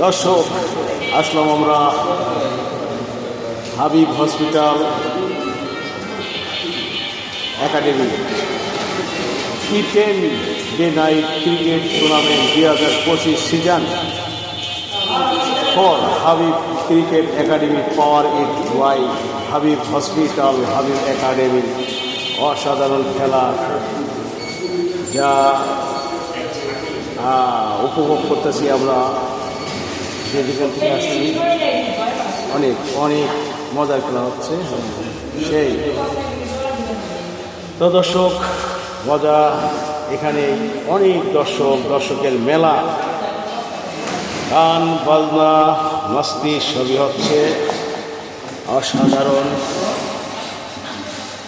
দর্শক, আসলাম আমরা হাবিব হসপিটাল একাডেমি টি10 day night cricket tournament 2025 season for Habib cricket academy powered by Habib hospital Habib academy. অসাধারণ খেলা যা উপভোগ করতেছি আমরা, যেদিকে থেকে আসছি। অনেক অনেক মজার খেলা হচ্ছে সেই। তো দর্শক, মজা এখানে অনেক দর্শকের মেলা, গান বাজনা মস্তি সবই হচ্ছে। অসাধারণ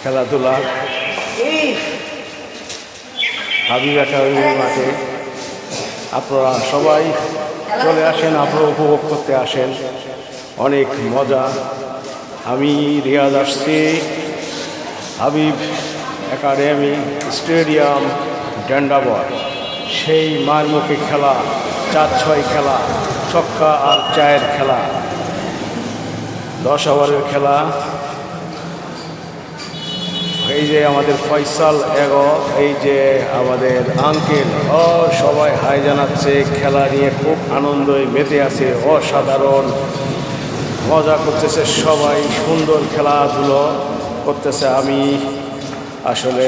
খেলাধুলা হাবিব একাডেমি মাঠে। আপনারা সবাই চলে আসেন, আপনারা উপভোগ করতে আসেন, অনেক মজা। আমি রিয়াজ আসছি হাবিব একাডেমি স্টেডিয়াম ড্যান্ডাবর। সেই মারমুখী খেলা, 4-6 খেলা, ছক্কা আর চায়ের খেলা, 10 ওভারের খেলা। এই যে আমাদের ফয়সাল এগো, এই যে আমাদের আঙ্কেল, সবাই হাই জানাচ্ছে। খেলা নিয়ে খুব আনন্দই মেতে আছে, অসাধারণ মজা করতেছে সবাই, সুন্দর খেলাধুলো করতেছে। আমি আসলে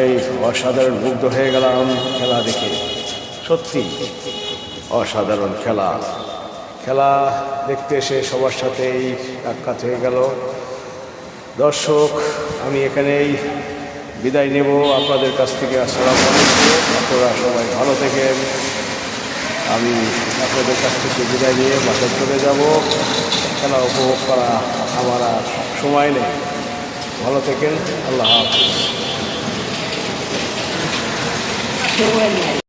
অসাধারণ মুগ্ধ হয়ে গেলাম খেলা দেখে, সত্যি অসাধারণ খেলা। খেলা দেখতে এসে সবার সাথেই সাক্ষাৎ হয়ে গেল। দর্শক, আমি এখানেই বিদায় নেব আপনাদের কাছ থেকে। আসসালামু আলাইকুম, আপনারা সবাই ভালো থাকেন। আমি আপনাদের কাছ থেকে বিদায় নিয়ে বাসায় চলে যাব। খেলা উপভোগ করা আমার আর সময় নেই। ভালো থাকেন, আল্লাহ হাফেজ।